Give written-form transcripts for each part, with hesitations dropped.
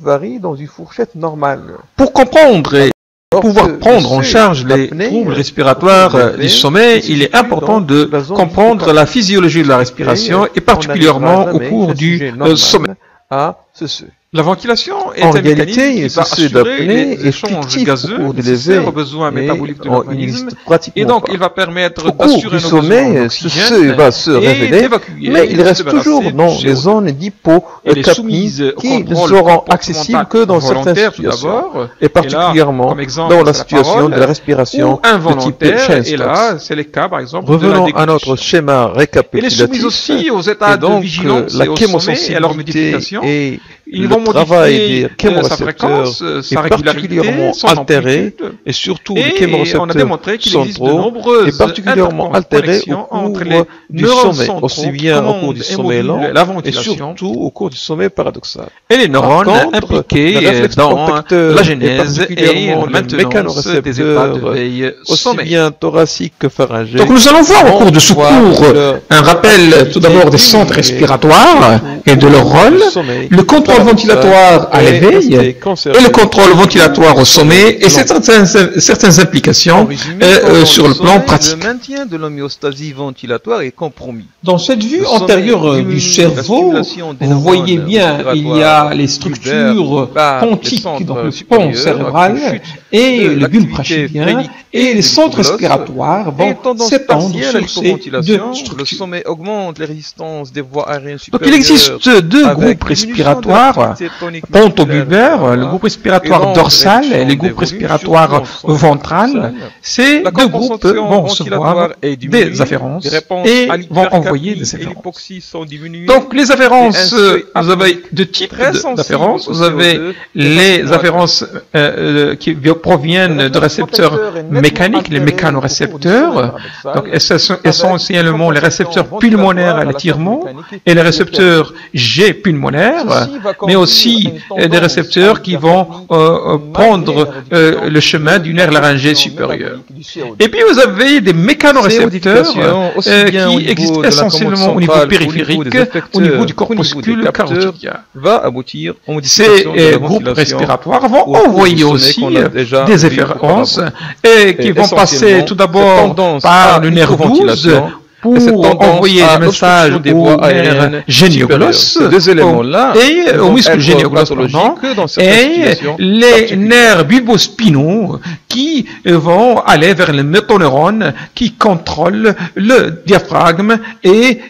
varie dans une fourchette normale. Pour comprendre et pouvoir prendre en charge les troubles respiratoires du sommeil, il est important de comprendre la physiologie de la respiration et particulièrement au cours du sommeil. La ventilation est un mécanisme qui va assurer les échanges gazeux nécessaires aux besoins métaboliques de l'organisme et donc il va permettre d'assurer nos besoins d'oxygène va se révéler, mais il reste toujours dans les zones d'hypocapnie qui ne seront accessibles que dans certaines situations et particulièrement dans la situation de la respiration de type et là, c'est le cas par exemple Revenons à notre schéma récapitulatif. Elle est soumise aussi aux états de vigilance et au sommeil et à leur modification. Ils vont modifier sa fréquence, sa régularité, son amplitude, et surtout les chémorécepteurs on a démontré qu'il existe de nombreuses et particulièrement altérés au cours du sommeil, aussi bien au cours du sommeil lent et surtout au cours du sommeil paradoxal. Et les neurones impliqués dans la genèse et la maintenance des états de veille au sommeil. Aussi bien thoracique que pharyngé. Donc nous allons voir au cours de ce cours un rappel tout d'abord des centres respiratoires et de leur rôle, le contrôle ventilatoire à l'éveil et le contrôle ventilatoire au sommeil et certaines implications sur le plan pratique. Le maintien de l'homéostasie ventilatoire est compromis. Dans cette vue antérieure du cerveau, vous voyez bien, il y a les structures pontiques, donc le pont cérébral et le bulbe brachydien, et les centres respiratoires vont s'étendre sur ces deux structures. Le sommeil augmente les résistances des voies aériennes supérieures. Donc il existe deux groupes respiratoires pontobulbaires, le groupe respiratoire dorsal et le groupe respiratoire ventral. Ces deux groupes vont recevoir des afférences et vont envoyer des afférences. Donc les afférences, vous avez deux types d'afférences. Vous avez les afférences qui proviennent de récepteurs mécaniques, les mécanorécepteurs. Donc essentiellement les récepteurs pulmonaires à l'étirement et les récepteurs G pulmonaires, mais aussi des récepteurs qui vont prendre le chemin du nerf laryngé supérieur. Et puis vous avez des mécanorécepteurs qui existent essentiellement au niveau périphérique, au niveau du corpuscule carotidien. Ces groupes respiratoires vont envoyer aussi des afférences et qui vont passer tout d'abord par le nerf 12 pour envoyer des messages au nerf génioglosse et au muscle génioglosse et les nerfs bulbospinaux qui vont aller vers les métoneurones qui contrôlent le diaphragme et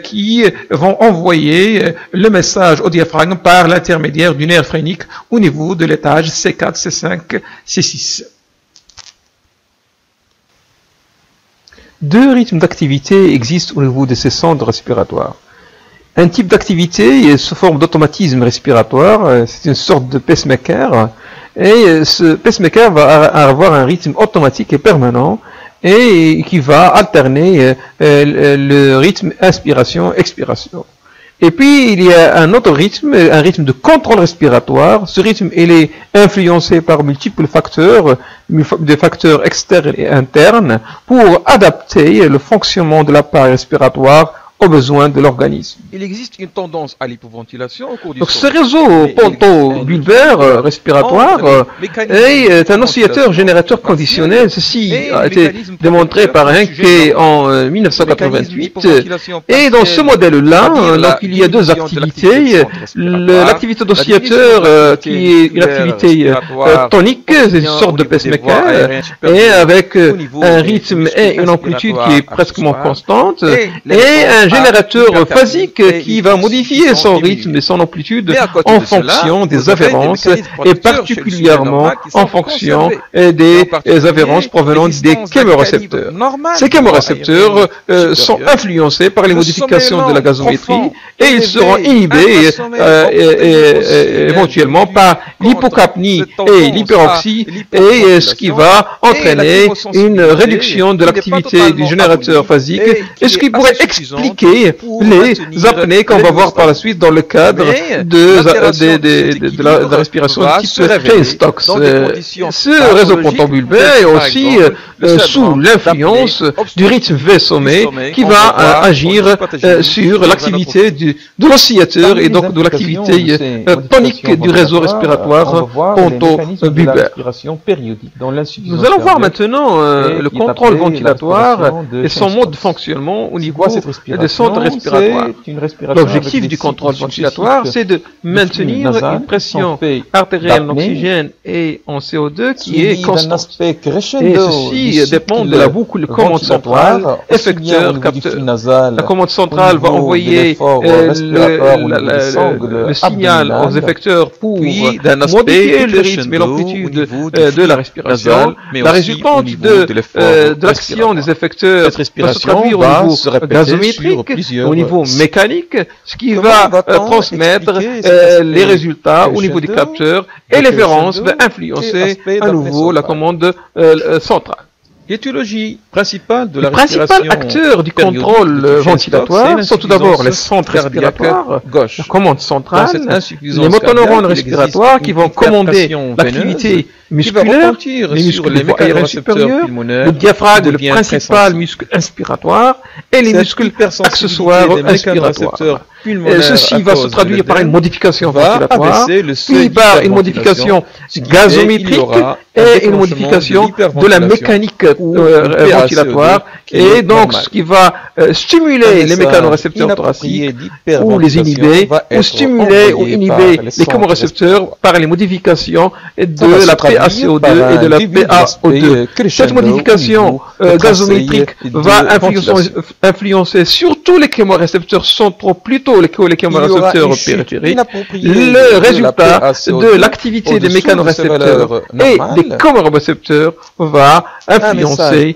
qui vont envoyer le message au diaphragme par l'intermédiaire du nerf phrénique au niveau de l'étage C4, C5, C6. Deux rythmes d'activité existent au niveau de ces centres respiratoires. Un type d'activité est sous forme d'automatisme respiratoire, c'est une sorte de pacemaker, et ce pacemaker va avoir un rythme automatique et permanent, et qui va alterner le rythme inspiration-expiration. Et puis, il y a un autre rythme, un rythme de contrôle respiratoire. Ce rythme, il est influencé par multiples facteurs, des facteurs externes et internes, pour adapter le fonctionnement de l'appareil respiratoire aux besoins de l'organisme. Il existe une tendance à l'hypoventilation au cours du Donc ce réseau ponto-bulbaire respiratoire est un oscillateur générateur conditionnel. Ceci a été démontré par Henke en 1988. Et dans ce modèle-là, il y a deux activités. L'activité d'oscillateur qui est une activité tonique, c'est une sorte de pacemaker, et avec un rythme et une amplitude qui est presque constante, et un générateur phasique qui va modifier son rythme et son amplitude en fonction des afférences et particulièrement en fonction des afférences provenant des chémorécepteurs. Ces chémorécepteurs sont influencés par les modifications de la gazométrie et ils seront inhibés éventuellement par l'hypocapnie et l'hyperoxie et ce qui va entraîner une réduction de l'activité du générateur phasique et ce qui pourrait expliquer expliquer les apnées qu'on va voir par la suite dans le cadre de la respiration de type Feinstock. Ce réseau pontobulbaire est aussi sous l'influence du rythme V-sommet qui va agir sur l'activité de l'oscillateur et donc de l'activité tonique du réseau respiratoire pontobulbaire. Nous allons voir maintenant le contrôle ventilatoire et son mode de fonctionnement au niveau des centres respiratoires. L'objectif du contrôle ventilatoire, c'est de maintenir une pression artérielle en oxygène et en CO2 qui est constante. Et ceci dépend de la boucle commande centrale, effecteur, capteur. La commande centrale va envoyer le signal aux effecteurs pour modifier le rythme et l'amplitude de la respiration. La résultante de l'action des effecteurs va se traduire au niveau gazométrique, au niveau mécanique, ce qui va transmettre les résultats au niveau des capteurs, et l'efférence va influencer à nouveau la commande centrale. L'étiologie principale de la respiration. Les principaux acteurs du contrôle ventilatoire sont tout d'abord les centres respiratoires, la commande centrale, les motoneurones respiratoires qui vont commander l'activité musculaire, les muscles aériens supérieurs, le diaphragme, le principal muscle inspiratoire, et les muscles accessoires inspiratoires. Ceci va se traduire par une modification ventilatoire, puis par une modification gazométrique et une modification de la mécanique ventilatoire, et donc ce qui va stimuler les mécanorécepteurs thoraciques ou les inhiber, ou stimuler ou inhiber les chémorécepteurs par les modifications de la PaCO2 et de la PaO2. Cette modification gazométrique va influencer surtout les chémorécepteurs centraux plutôt que les chémorécepteurs périphériques. Le résultat de l'activité des mécanorécepteurs et des chémorécepteurs va influencer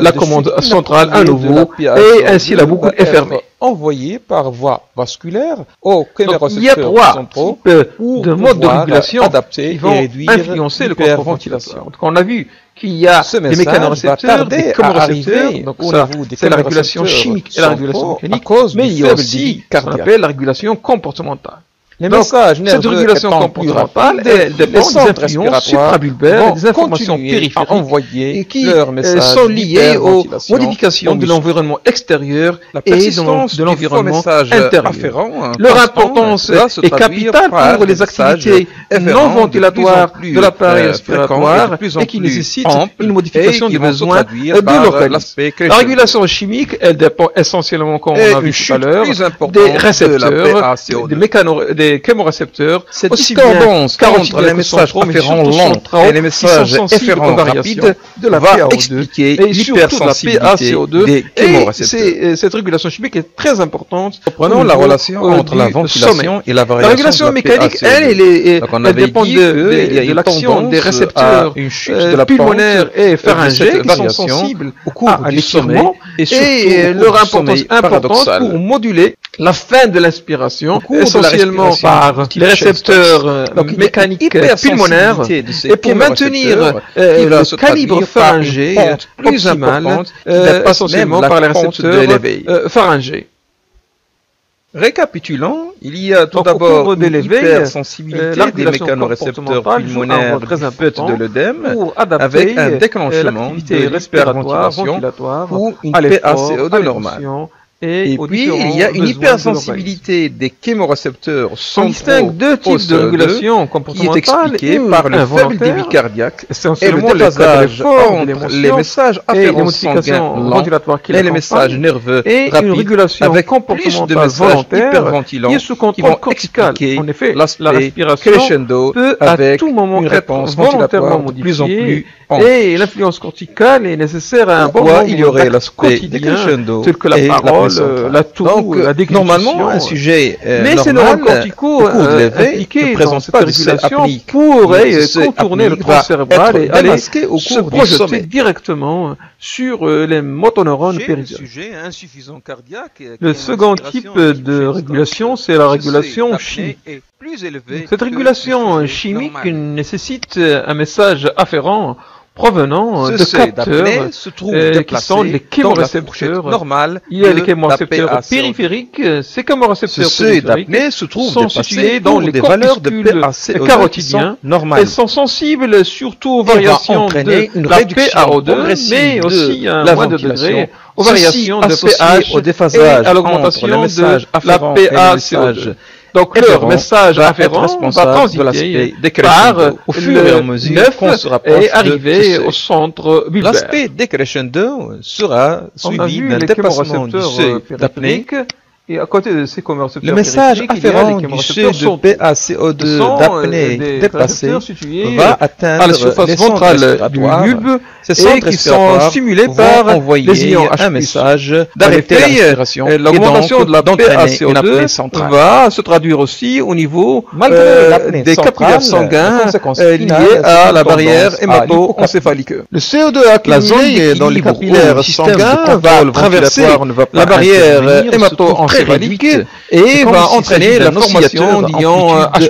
la commande centrale à nouveau, et ainsi la boucle est fermée. Envoyé par voie vasculaire aux chémorécepteurs. Il y a trois types de modes de régulation qui vont influencer le contrôle ventilatoire. Donc on a vu qu'il y a des mécanorécepteurs, des chémorécepteurs, donc ça c'est la régulation chimique et la régulation mécanique, mais il y a aussi ce qu'on appelle la régulation comportementale. Cette régulation comportementale dépend des influences suprabulbaires, des informations périphériques et qui sont liées aux modifications de l'environnement extérieur et de l'environnement intérieur. Leur importance est capitale pour les activités non ventilatoires de l'appareil respiratoire et qui nécessitent une modification du besoin de l'organisme. La régulation chimique, elle dépend essentiellement, comme on a vu tout à l'heure, des récepteurs, des chémorécepteurs, aussi bien entre les messages afférents lents et les messages efférents rapides va expliquer l'hypersensibilité des chémorécepteurs. Cette régulation chimique est très importante. Prenons la relation entre la ventilation et la variation. La régulation mécanique, elle dépend de l'action des récepteurs pulmonaires et pharyngés qui sont sensibles à l'étirement et leur importance importante pour moduler la fin de l'inspiration, essentiellement par les récepteurs mécaniques pulmonaires, et pour maintenir le calibre pharyngé plus optimal, essentiellement par les récepteurs pharyngés. Récapitulons, il y a tout d'abord une hypersensibilité des mécanorécepteurs pulmonaires de l'œdème avec un déclenchement de l'hyperventilation ou une PaCO2 normale. Et puis, il y a une hypersensibilité des chémorécepteurs centraux deux types de régulation comportementale qui est expliquée par le faible débit cardiaque et le déphasage entre les messages afférents sanguins lents et les messages nerveux rapides avec plus de messages hyperventilants qui vont expliquer l'aspect crescendo avec une réponse ventilatoire de plus en plus et l'influence corticale est nécessaire à un bon moment il y aurait l'aspect crescendo tel que la parole, la toux, la déglutition. Normalement, un sujet mais ces neurones corticaux impliqués dans cette régulation pourraient contourner le tronc cérébral et aller se projeter directement sur les motoneurones périphériques. Le second type de régulation, c'est la régulation chimique. Cette régulation chimique nécessite un message afférent provenant de capteurs qui sont les chémorécepteurs normales. Il y a les chémorécepteurs périphériques. Ces chémorécepteurs périphériques sont situés dans les corpuscules carotidiens. Elles sont sensibles surtout aux variations de la PaO2, mais aussi à un moins de degré aux variations de pH et à l'augmentation de la PaCO2. Donc leur message afférent va transiter par au fur et à mesure qu'on se rapproche et arriver au centre bulbaire. L'aspect décrescendo sera suivi d'un dépassement du seuil d'apnée. Et à côté de ces chémorécepteurs, le message afférent du seuil de PaCO2 d'apnée dépassé va atteindre la surface ventrale du bulbe. Ces centres qui sont stimulés par les ions H+, un message d'arrêter la respiration. L'augmentation de la PaCO2 va se traduire aussi au niveau des capillaires sanguins liés à la barrière hémato-encéphalique. Le CO2 accumulé dans les capillaires sanguins va traverser la barrière hémato-encéphalique et va entraîner la formation d'ions H+.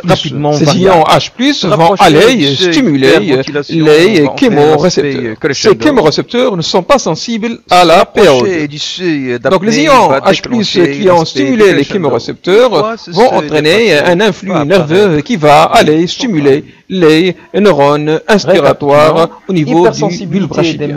Ces ions H+, vont aller stimuler les chémorécepteurs. Ces chémorécepteurs ne sont pas sensibles à la PaO2. Donc les ions H+, qui ont stimulé les chémorécepteurs vont entraîner un influx nerveux qui va aller stimuler les neurones inspiratoires au niveau du bulbe rachidien.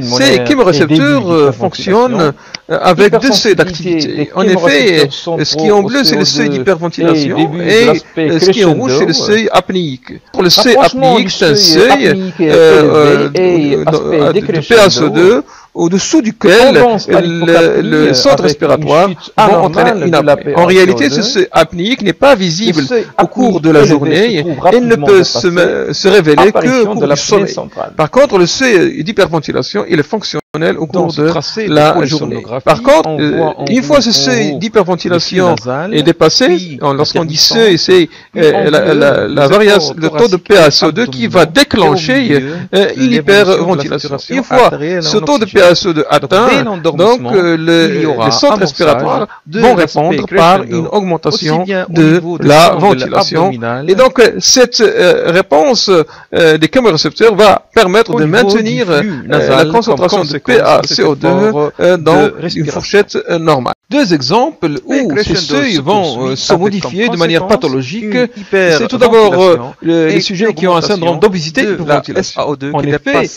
Ces chémorécepteurs fonctionnent avec deux seuils d'activité. En effet, ce qui est en bleu, c'est le seuil d'hyperventilation et ce qui est en rouge, c'est le seuil apnéique. Pour le seuil apnéique, c'est un seuil de PaCO2 au-dessous duquel le centre respiratoire va entraîner une apnée. En réalité, ce seuil apnéique n'est pas visible au cours de la journée et ne peut se révéler que au cours du sommeil. Par contre, le seuil d'hyperventilation, il est fonctionnel au cours de la journée. Par contre, une fois ce seuil d'hyperventilation est dépassé, lorsqu'on dit seuil, c'est la variation, le taux de PaCO2 qui va déclencher l'hyperventilation. Une fois ce taux de PaCO2 atteint, donc les centres respiratoires vont répondre par une augmentation de la ventilation. Et donc cette réponse des chémorécepteurs va permettre de maintenir la concentration de PaCO2 dans une fourchette normale. Deux exemples où ces seuils vont se modifier de manière pathologique, c'est tout d'abord les sujets qui ont un syndrome d'obésité hyperventilation. En effet,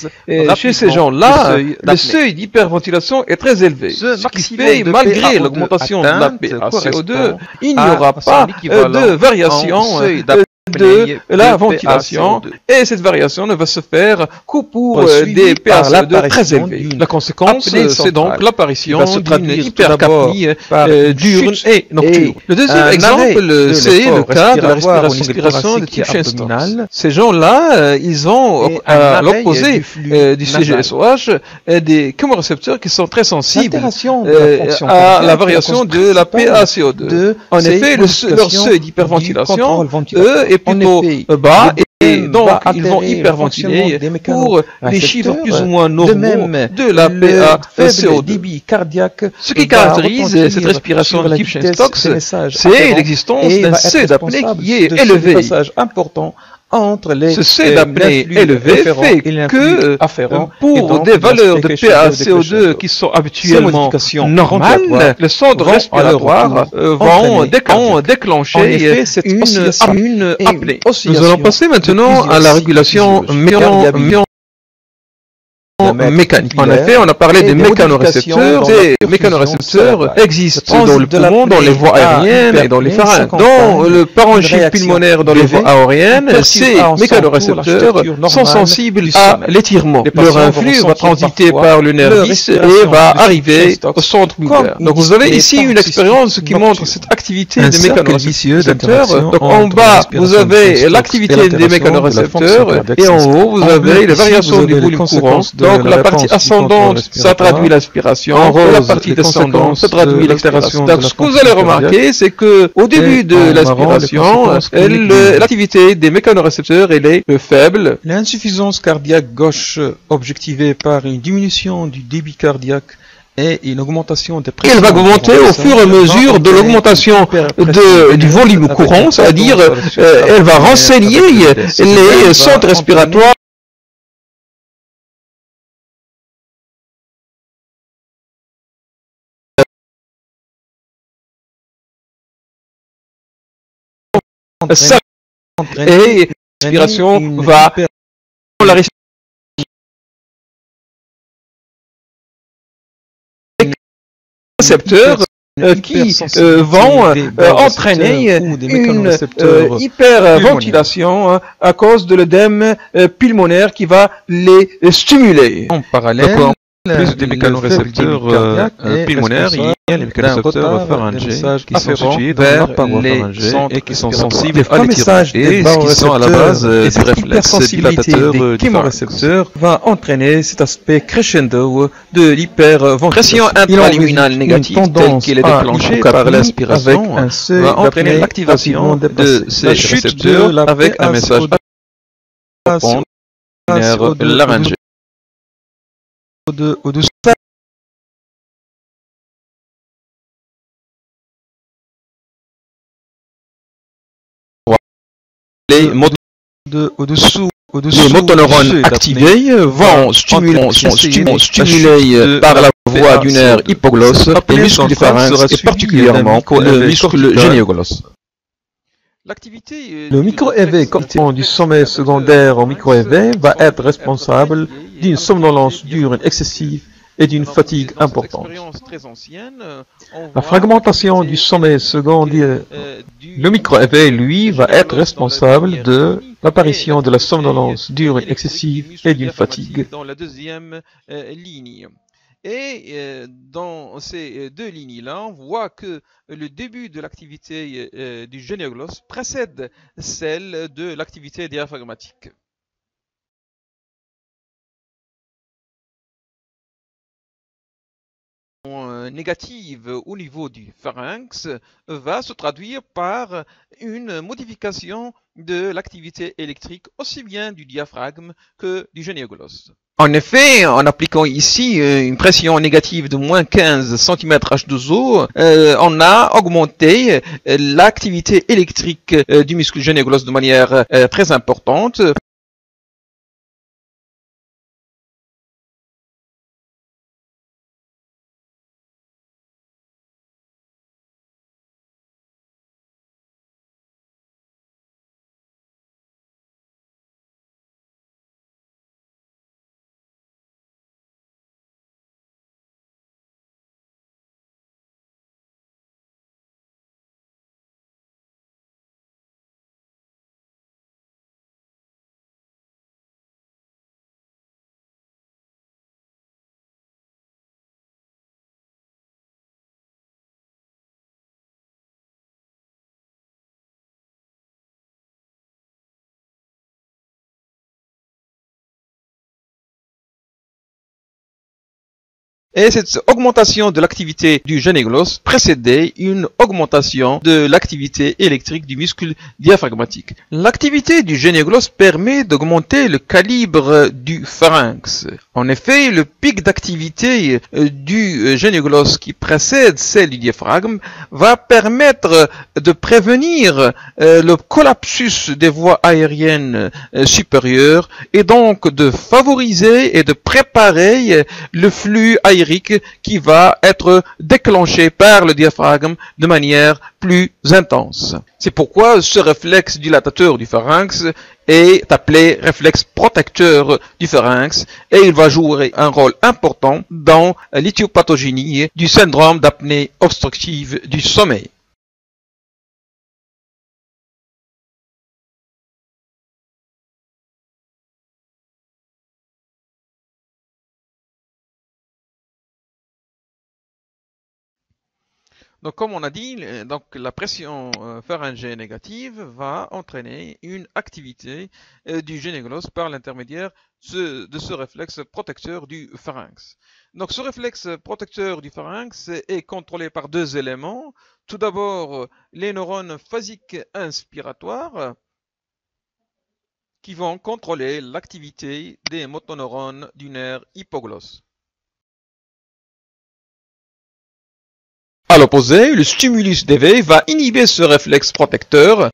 chez ces gens-là, le seuil d'hyperventilation est très élevé, ce qui fait, malgré l'augmentation de la PaCO2, il n'y aura pas de variation de la ventilation et cette variation ne va se faire qu'au pour des PaCO2 très élevés. La conséquence, c'est donc l'apparition d'une hypercapnie diurne et nocturne. Le deuxième exemple, c'est le cas de la respiration de type abdominal. Ces gens-là, ils ont à l'opposé du CGSOH des chémorécepteurs qui sont très sensibles à la variation de la PaCO2. En effet, leur seuil d'hyperventilation, eux, est plutôt bas et donc ils vont hyperventiler pour des chiffres plus ou moins normaux de la PaCO2. Ce qui caractérise cette respiration de type Cheyne-Stokes, c'est l'existence d'un seuil d'apnée qui est élevé. Ce seuil d'apnée élevé fait que pour des valeurs de PaCO2 qui sont habituellement normales, les centres respiratoires vont déclencher une apnée. Nous allons passer maintenant à la régulation mécanique. En effet, on a parlé des mécanorécepteurs. Ces mécanorécepteurs existent dans le poumon, dans les voies aériennes et dans les pharynx. Dans le parenchyme pulmonaire, dans les voies aériennes, ces mécanorécepteurs sont sensibles à l'étirement. Leur influx va transiter par le nerf 10 et va arriver au centre bulbaire. Donc vous avez ici une expérience qui montre cette activité des mécanorécepteurs. Donc en bas, vous avez l'activité des mécanorécepteurs et en haut, vous avez les variations du volume courant. Donc la partie ascendante, ça traduit l'aspiration, la partie descendante, ça traduit l'expiration. Donc ce que vous allez remarquer, c'est que au début de l'aspiration, l'activité des mécanorécepteurs elle est faible. L'insuffisance cardiaque gauche objectivée par une diminution du débit cardiaque et une augmentation des pressions. Elle va augmenter au fur et à mesure de l'augmentation du volume courant, c'est-à-dire elle va renseigner les centres respiratoires et respiration va la récepteur qui vont entraîner une hyperventilation à cause de l'œdème pulmonaire qui va les stimuler. En parallèle, plus des mécanorécepteurs pulmonaires, il y a les mécanorécepteurs pharyngés qui sont situés dans la paroi pharyngée et qui sont sensibles à l'étirement et qui sont à la base du réflexe dilatateur du chémorécepteur va entraîner cet aspect crescendo de l'hyperventilation. Pression intraluminale négative telle qu'elle est déclenchée par l'aspiration va entraîner l'activation de ces récepteurs avec un message laryngé. Les motoneurones activés vont stimuler par la voie du nerf hypoglosse les muscles du pharynx et particulièrement le muscle génioglosse. Le micro-éveil du sommeil secondaire au micro-éveil va être responsable d'une somnolence diurne excessive et d'une fatigue importante. La fragmentation du sommeil secondaire, le micro-éveil, lui, va être responsable de l'apparition de la somnolence diurne excessive et d'une fatigue. Dans la deuxième ligne. Et dans ces deux lignes-là, on voit que le début de l'activité du génioglosse précède celle de l'activité diaphragmatique. Négative au niveau du pharynx va se traduire par une modification de l'activité électrique aussi bien du diaphragme que du génioglosse. En effet, en appliquant ici une pression négative de moins 15 cm H2O, on a augmenté l'activité électrique du muscle génioglosse de manière très importante. Et cette augmentation de l'activité du génioglosse précédait une augmentation de l'activité électrique du muscle diaphragmatique. L'activité du génioglosse permet d'augmenter le calibre du pharynx. En effet, le pic d'activité du génioglosse qui précède celle du diaphragme va permettre de prévenir le collapsus des voies aériennes supérieures et donc de favoriser et de préparer le flux aérien qui va être déclenché par le diaphragme de manière plus intense. C'est pourquoi ce réflexe dilatateur du pharynx est appelé réflexe protecteur du pharynx et il va jouer un rôle important dans l'éthiopathogénie du syndrome d'apnée obstructive du sommeil. Donc, comme on a dit, donc, la pression pharyngée négative va entraîner une activité du génioglosse par l'intermédiaire de ce réflexe protecteur du pharynx. Donc, ce réflexe protecteur du pharynx est contrôlé par deux éléments. Tout d'abord, les neurones phasiques inspiratoires qui vont contrôler l'activité des motoneurones du nerf hypoglosse. À l'opposé, le stimulus d'éveil va inhiber ce réflexe protecteur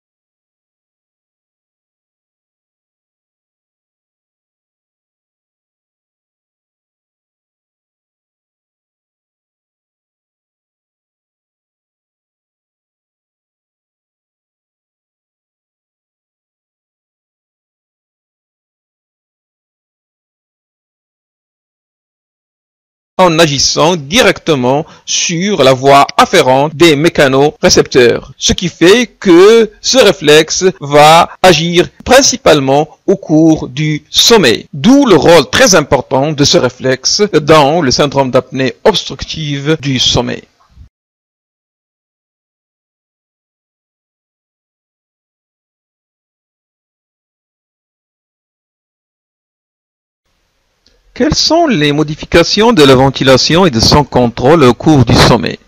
en agissant directement sur la voie afférente des mécanorécepteurs. Ce qui fait que ce réflexe va agir principalement au cours du sommeil. D'où le rôle très important de ce réflexe dans le syndrome d'apnée obstructive du sommeil. Quelles sont les modifications de la ventilation et de son contrôle au cours du sommeil?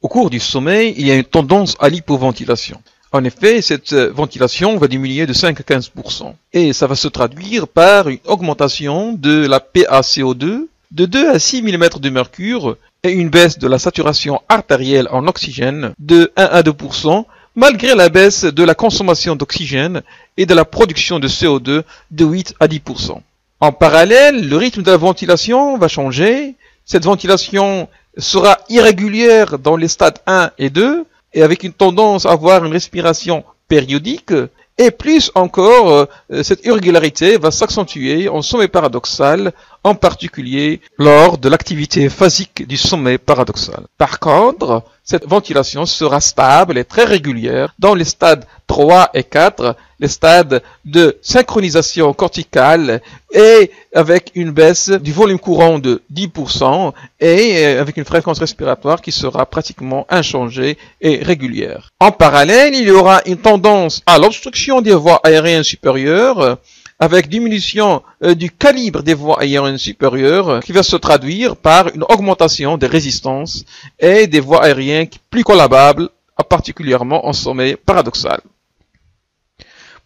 Au cours du sommeil, il y a une tendance à l'hypoventilation. En effet, cette ventilation va diminuer de 5 à 15%. Et ça va se traduire par une augmentation de la PaCO2 de 2 à 6 mm de mercure et une baisse de la saturation artérielle en oxygène de 1 à 2%, malgré la baisse de la consommation d'oxygène et de la production de CO2 de 8 à 10%. En parallèle, le rythme de la ventilation va changer. Cette ventilation sera irrégulière dans les stades 1 et 2 et avec une tendance à avoir une respiration périodique. Et plus encore, cette irrégularité va s'accentuer en sommeil paradoxal, en particulier lors de l'activité phasique du sommeil paradoxal. Par contre, cette ventilation sera stable et très régulière dans les stades 3 et 4, les stades de synchronisation corticale et avec une baisse du volume courant de 10% et avec une fréquence respiratoire qui sera pratiquement inchangée et régulière. En parallèle, il y aura une tendance à l'obstruction des voies aériennes supérieures avec diminution du calibre des voies aériennes supérieures qui va se traduire par une augmentation des résistances et des voies aériennes plus collabables, particulièrement en sommeil paradoxal.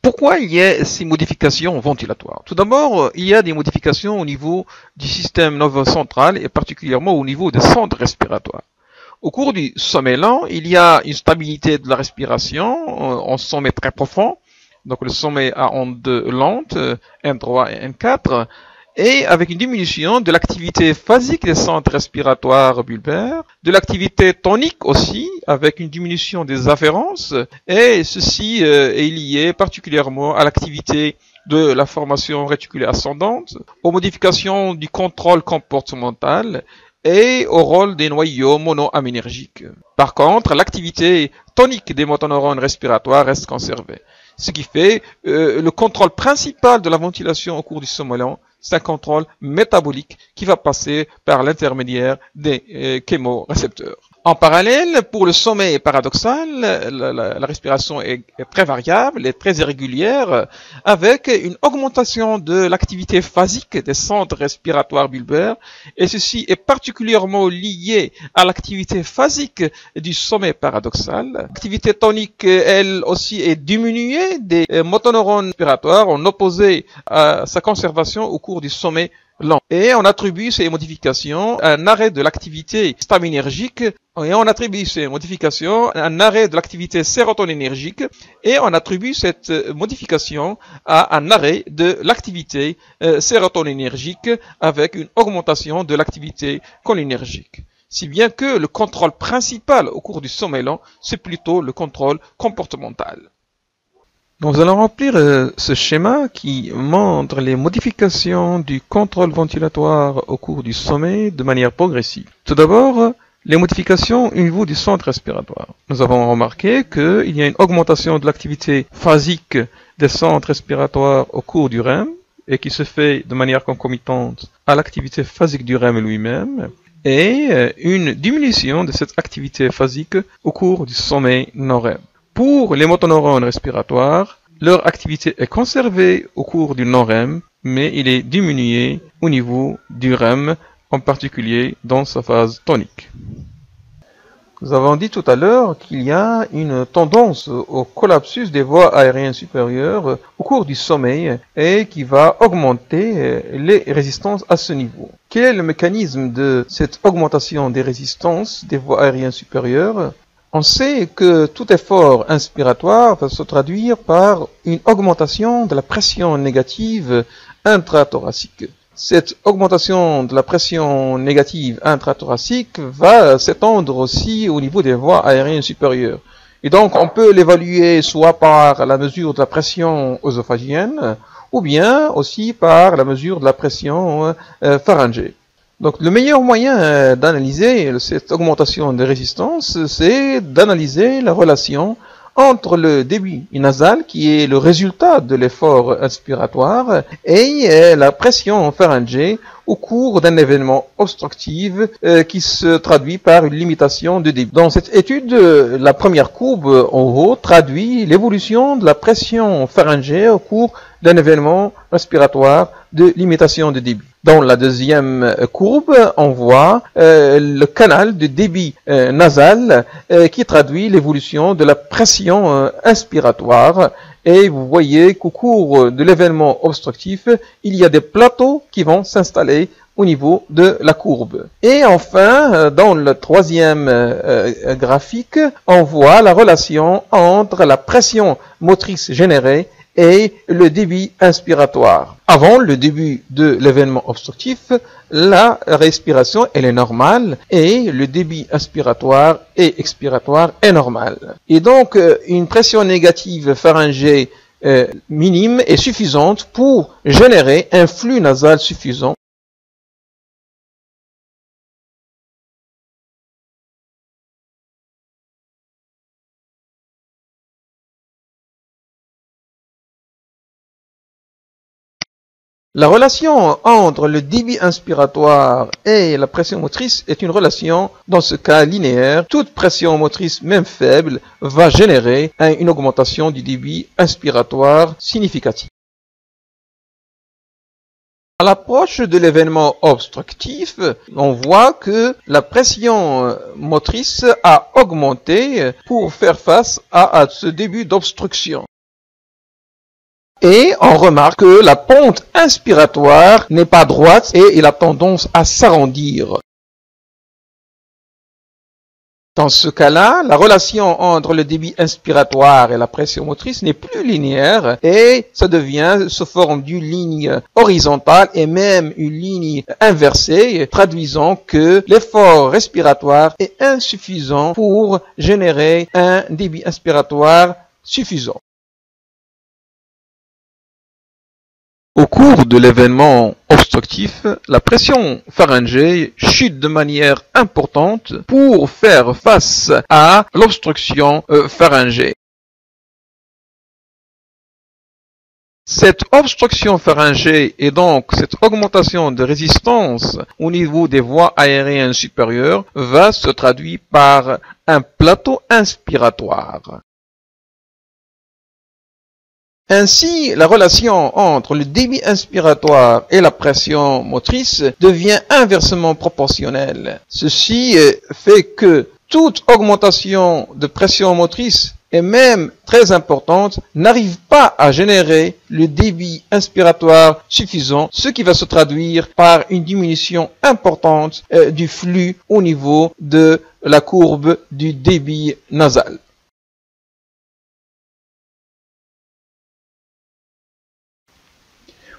Pourquoi il y a ces modifications ventilatoires? Tout d'abord, il y a des modifications au niveau du système nerveux central et particulièrement au niveau des centres respiratoires. Au cours du sommeil lent, il y a une stabilité de la respiration en sommeil très profond, donc le sommeil à ondes lentes, N3 et N4, et avec une diminution de l'activité phasique des centres respiratoires bulbaires, de l'activité tonique aussi, avec une diminution des afférences, et ceci est lié particulièrement à l'activité de la formation réticulée ascendante, aux modifications du contrôle comportemental et au rôle des noyaux monoaminergiques. Par contre, l'activité tonique des motoneurones respiratoires reste conservée. Ce qui fait le contrôle principal de la ventilation au cours du sommeil lent, c'est un contrôle métabolique qui va passer par l'intermédiaire des chémorécepteurs. En parallèle, pour le sommeil paradoxal, la respiration est très variable et très irrégulière, avec une augmentation de l'activité phasique des centres respiratoires bulbaires, et ceci est particulièrement lié à l'activité phasique du sommeil paradoxal. L'activité tonique, elle aussi, est diminuée des motoneurones respiratoires en opposé à sa conservation au cours du sommeil lent. Et on attribue ces modifications à un arrêt de l'activité staminergique, et on attribue ces modifications à un arrêt de l'activité sérotoninergique, et on attribue cette modification à un arrêt de l'activité sérotoninergique avec une augmentation de l'activité cholinergique. Si bien que le contrôle principal au cours du sommeil lent, c'est plutôt le contrôle comportemental. Nous allons remplir ce schéma qui montre les modifications du contrôle ventilatoire au cours du sommeil de manière progressive. Tout d'abord, les modifications au niveau du centre respiratoire. Nous avons remarqué qu'il y a une augmentation de l'activité phasique des centres respiratoires au cours du REM et qui se fait de manière concomitante à l'activité phasique du REM lui-même et une diminution de cette activité phasique au cours du sommeil non-REM. Pour les motoneurones respiratoires, leur activité est conservée au cours du non-REM, mais il est diminué au niveau du REM, en particulier dans sa phase tonique. Nous avons dit tout à l'heure qu'il y a une tendance au collapsus des voies aériennes supérieures au cours du sommeil et qui va augmenter les résistances à ce niveau. Quel est le mécanisme de cette augmentation des résistances des voies aériennes supérieures? On sait que tout effort inspiratoire va se traduire par une augmentation de la pression négative intrathoracique. Cette augmentation de la pression négative intrathoracique va s'étendre aussi au niveau des voies aériennes supérieures. Et donc on peut l'évaluer soit par la mesure de la pression œsophagienne ou bien aussi par la mesure de la pression pharyngée. Donc le meilleur moyen d'analyser cette augmentation de résistance, c'est d'analyser la relation entre le débit nasal, qui est le résultat de l'effort inspiratoire, et la pression pharyngée au cours d'un événement obstructif qui se traduit par une limitation de débit. Dans cette étude, la première courbe en haut traduit l'évolution de la pression pharyngée au cours d'un événement respiratoire de limitation de débit. Dans la deuxième courbe, on voit le canal de débit nasal qui traduit l'évolution de la pression inspiratoire. Et vous voyez qu'au cours de l'événement obstructif, il y a des plateaux qui vont s'installer au niveau de la courbe. Et enfin, dans le troisième graphique, on voit la relation entre la pression motrice générée et le débit inspiratoire. Avant le début de l'événement obstructif, la respiration elle est normale et le débit inspiratoire et expiratoire est normal. Et donc une pression négative pharyngée minime est suffisante pour générer un flux nasal suffisant. La relation entre le débit inspiratoire et la pression motrice est une relation, dans ce cas, linéaire. Toute pression motrice, même faible, va générer une augmentation du débit inspiratoire significative. À l'approche de l'événement obstructif, on voit que la pression motrice a augmenté pour faire face à ce début d'obstruction. Et on remarque que la pente inspiratoire n'est pas droite et il a tendance à s'arrondir. Dans ce cas-là, la relation entre le débit inspiratoire et la pression motrice n'est plus linéaire et ça devient sous forme d'une ligne horizontale et même une ligne inversée, traduisant que l'effort respiratoire est insuffisant pour générer un débit inspiratoire suffisant. Au cours de l'événement obstructif, la pression pharyngée chute de manière importante pour faire face à l'obstruction pharyngée. Cette obstruction pharyngée et donc cette augmentation de résistance au niveau des voies aériennes supérieures va se traduire par un plateau inspiratoire. Ainsi, la relation entre le débit inspiratoire et la pression motrice devient inversement proportionnelle. Ceci fait que toute augmentation de pression motrice, et même très importante, n'arrive pas à générer le débit inspiratoire suffisant, ce qui va se traduire par une diminution importante du flux au niveau de la courbe du débit nasal.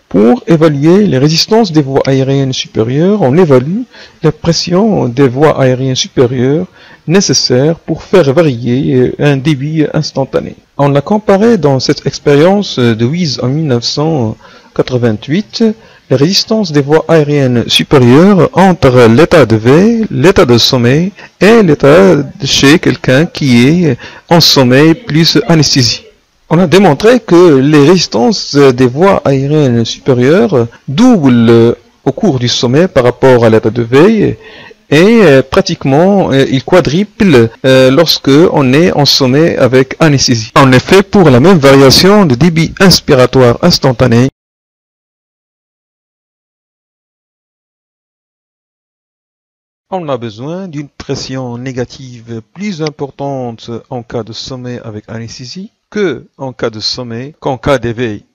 Pour évaluer les résistances des voies aériennes supérieures, on évalue la pression des voies aériennes supérieures nécessaire pour faire varier un débit instantané. On a comparé dans cette expérience de Wyss en 1988 les résistances des voies aériennes supérieures entre l'état de veille, l'état de sommeil et l'état chez quelqu'un qui est en sommeil plus anesthésie. On a démontré que les résistances des voies aériennes supérieures doublent au cours du sommeil par rapport à l'état de veille et pratiquement ils quadruplent lorsque on est en sommeil avec anesthésie. En effet, pour la même variation de débit inspiratoire instantané, on a besoin d'une pression négative plus importante en cas de sommeil avec anesthésie qu'en cas de sommeil qu'en cas d'éveil.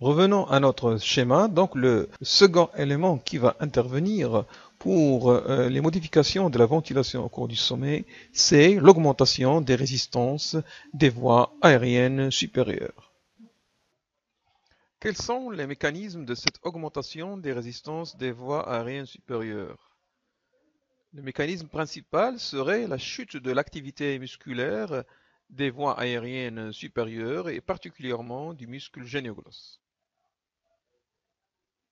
Revenons à notre schéma. Donc le second élément qui va intervenir pour les modifications de la ventilation au cours du sommeil, c'est l'augmentation des résistances des voies aériennes supérieures. Quels sont les mécanismes de cette augmentation des résistances des voies aériennes supérieures? Le mécanisme principal serait la chute de l'activité musculaire des voies aériennes supérieures et particulièrement du muscle génioglosse.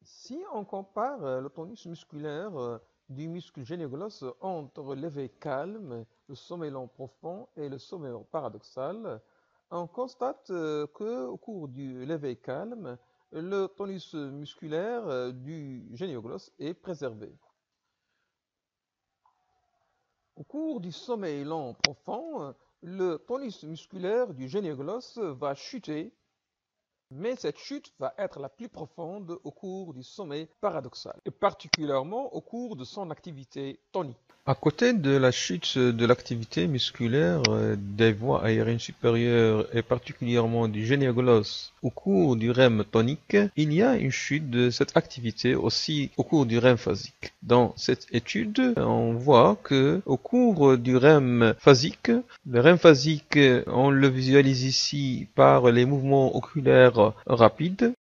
Si on compare le tonus musculaire du muscle génioglosse entre l'éveil calme, le sommeil lent profond et le sommeil paradoxal, on constate qu'au cours de l'éveil calme, le tonus musculaire du génioglosse est préservé. Au cours du sommeil lent profond, le tonus musculaire du génioglosse va chuter, mais cette chute va être la plus profonde au cours du sommeil paradoxal, et particulièrement au cours de son activité tonique. À côté de la chute de l'activité musculaire des voies aériennes supérieures et particulièrement du génioglosse au cours du REM tonique, il y a une chute de cette activité aussi au cours du REM phasique. Dans cette étude, on voit que au cours du REM phasique, le REM phasique, on le visualise ici par les mouvements oculaires rapides.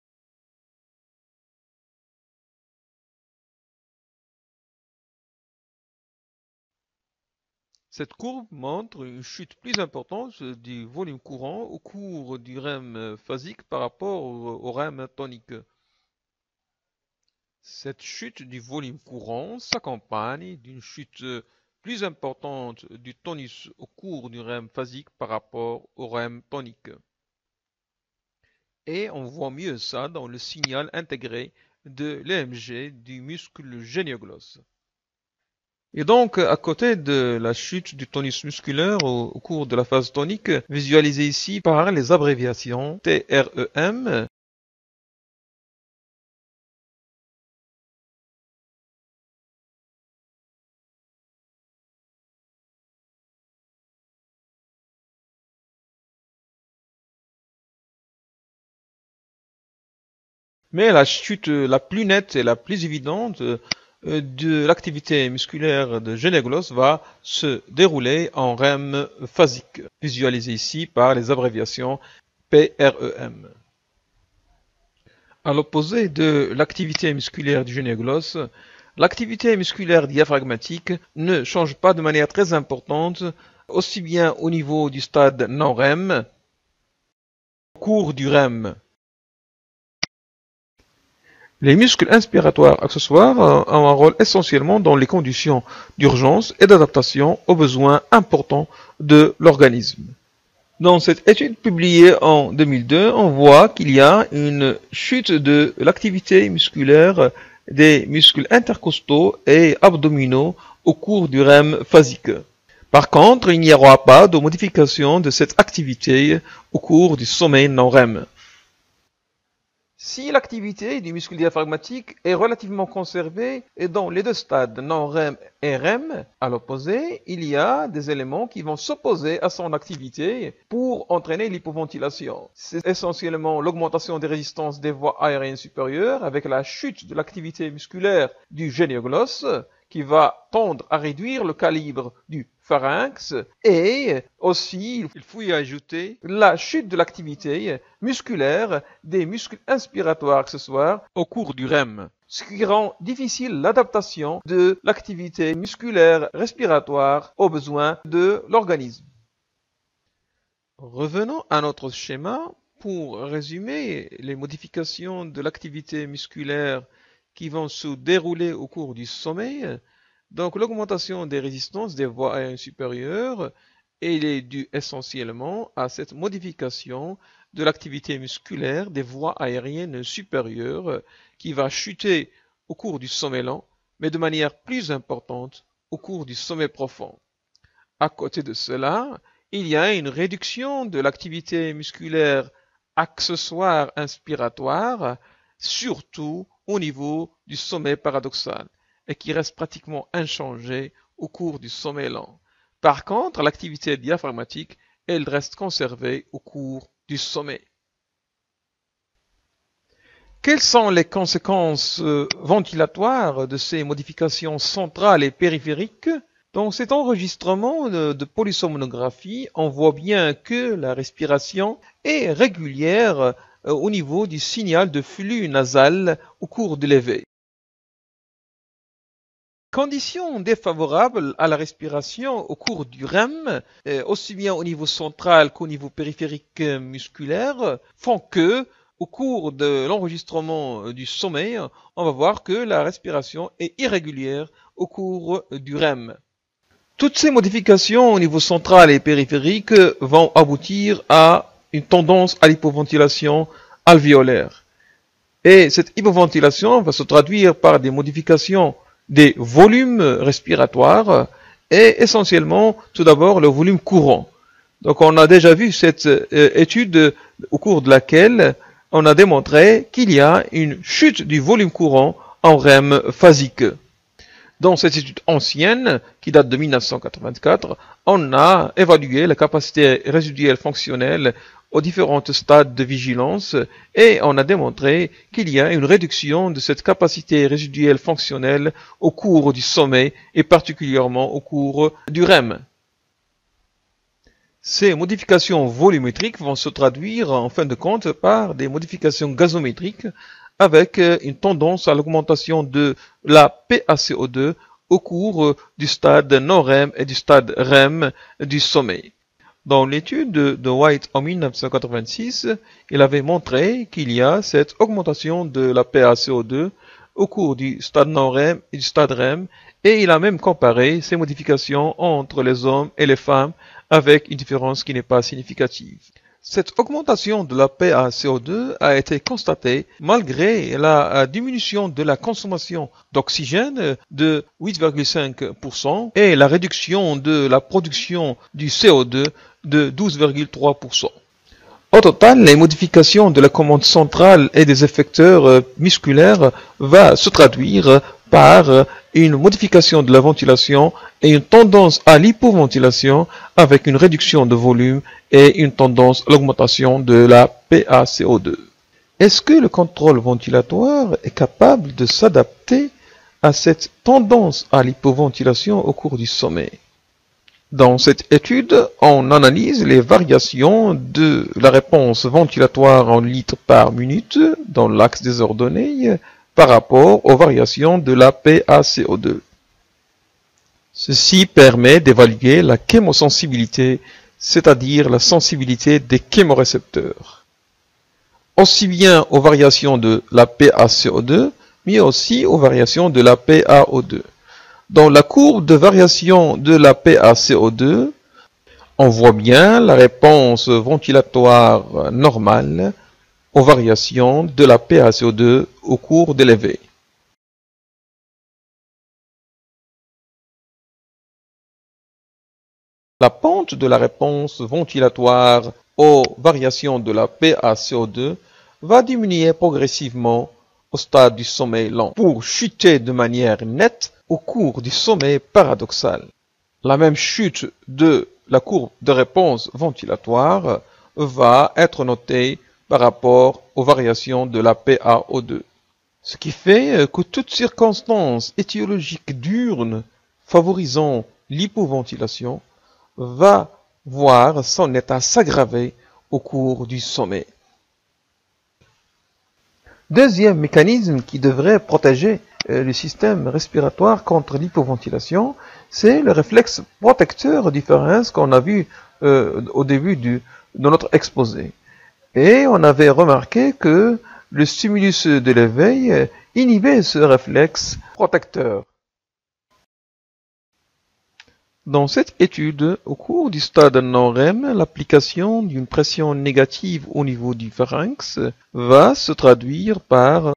Cette courbe montre une chute plus importante du volume courant au cours du REM phasique par rapport au REM tonique. Cette chute du volume courant s'accompagne d'une chute plus importante du tonus au cours du REM phasique par rapport au REM tonique. Et on voit mieux ça dans le signal intégré de l'EMG du muscle génioglosse. Et donc, à côté de la chute du tonus musculaire au cours de la phase tonique, visualisée ici par les abréviations TREM, mais la chute la plus nette et la plus évidente de l'activité musculaire de génioglosse va se dérouler en REM phasique, visualisé ici par les abréviations PREM. À l'opposé de l'activité musculaire du génioglosse, l'activité musculaire diaphragmatique ne change pas de manière très importante, aussi bien au niveau du stade non-REM, au cours du REM. Les muscles inspiratoires accessoires ont un rôle essentiellement dans les conditions d'urgence et d'adaptation aux besoins importants de l'organisme. Dans cette étude publiée en 2002, on voit qu'il y a une chute de l'activité musculaire des muscles intercostaux et abdominaux au cours du REM phasique. Par contre, il n'y aura pas de modification de cette activité au cours du sommeil non-REM. Si l'activité du muscle diaphragmatique est relativement conservée et dans les deux stades non-REM et REM, à l'opposé, il y a des éléments qui vont s'opposer à son activité pour entraîner l'hypoventilation. C'est essentiellement l'augmentation des résistances des voies aériennes supérieures avec la chute de l'activité musculaire du génioglosse qui va tendre à réduire le calibre du pharynx et aussi, il faut y ajouter la chute de l'activité musculaire des muscles inspiratoires accessoires au cours du REM, ce qui rend difficile l'adaptation de l'activité musculaire respiratoire aux besoins de l'organisme. Revenons à notre schéma pour résumer les modifications de l'activité musculaire qui vont se dérouler au cours du sommeil. Donc l'augmentation des résistances des voies aériennes supérieures est due essentiellement à cette modification de l'activité musculaire des voies aériennes supérieures qui va chuter au cours du sommeil lent, mais de manière plus importante au cours du sommeil profond. À côté de cela, il y a une réduction de l'activité musculaire accessoire inspiratoire, surtout au niveau du sommeil paradoxal, et qui reste pratiquement inchangée au cours du sommeil lent. Par contre, l'activité diaphragmatique, elle reste conservée au cours du sommeil. Quelles sont les conséquences ventilatoires de ces modifications centrales et périphériques? Dans cet enregistrement de polysomnographie, on voit bien que la respiration est régulière au niveau du signal de flux nasal au cours de l'éveil. Conditions défavorables à la respiration au cours du REM, aussi bien au niveau central qu'au niveau périphérique musculaire, font que au cours de l'enregistrement du sommeil, on va voir que la respiration est irrégulière au cours du REM. Toutes ces modifications au niveau central et périphérique vont aboutir à une tendance à l'hypoventilation alvéolaire. Et cette hypoventilation va se traduire par des modifications des volumes respiratoires et essentiellement tout d'abord le volume courant. Donc on a déjà vu cette étude au cours de laquelle on a démontré qu'il y a une chute du volume courant en REM phasique. Dans cette étude ancienne, qui date de 1984, on a évalué la capacité résiduelle fonctionnelle aux différents stades de vigilance et on a démontré qu'il y a une réduction de cette capacité résiduelle fonctionnelle au cours du sommeil et particulièrement au cours du REM. Ces modifications volumétriques vont se traduire en fin de compte par des modifications gazométriques avec une tendance à l'augmentation de la PaCO2 au cours du stade non-REM et du stade REM du sommeil. Dans l'étude de White en 1986, il avait montré qu'il y a cette augmentation de la PaCO2 au cours du stade non-REM et du stade REM et il a même comparé ces modifications entre les hommes et les femmes avec une différence qui n'est pas significative. Cette augmentation de la PaCO2 a été constatée malgré la diminution de la consommation d'oxygène de 8,5% et la réduction de la production du CO2 de 12,3%. Au total, les modifications de la commande centrale et des effecteurs musculaires vont se traduire par une modification de la ventilation et une tendance à l'hypoventilation avec une réduction de volume et une tendance à l'augmentation de la PaCO2. Est-ce que le contrôle ventilatoire est capable de s'adapter à cette tendance à l'hypoventilation au cours du sommeil? Dans cette étude, on analyse les variations de la réponse ventilatoire en litres par minute dans l'axe des ordonnées par rapport aux variations de la PaCO2. Ceci permet d'évaluer la chémosensibilité, c'est-à-dire la sensibilité des chémorécepteurs, aussi bien aux variations de la PaCO2, mais aussi aux variations de la PaO2. Dans la courbe de variation de la PaCO2, on voit bien la réponse ventilatoire normale aux variations de la PaCO2 au cours de l'éveil. La pente de la réponse ventilatoire aux variations de la PaCO2 va diminuer progressivement au stade du sommeil lent pour chuter de manière nette au cours du sommeil paradoxal. La même chute de la courbe de réponse ventilatoire va être notée par rapport aux variations de la PaO2. Ce qui fait que toute circonstance étiologique diurne favorisant l'hypoventilation va voir son état s'aggraver au cours du sommeil. Deuxième mécanisme qui devrait protéger le système respiratoire contre l'hypoventilation, c'est le réflexe protecteur du pharynx qu'on a vu au début de notre exposé. Et on avait remarqué que le stimulus de l'éveil inhibait ce réflexe protecteur. Dans cette étude, au cours du stade non-REM, l'application d'une pression négative au niveau du pharynx va se traduire par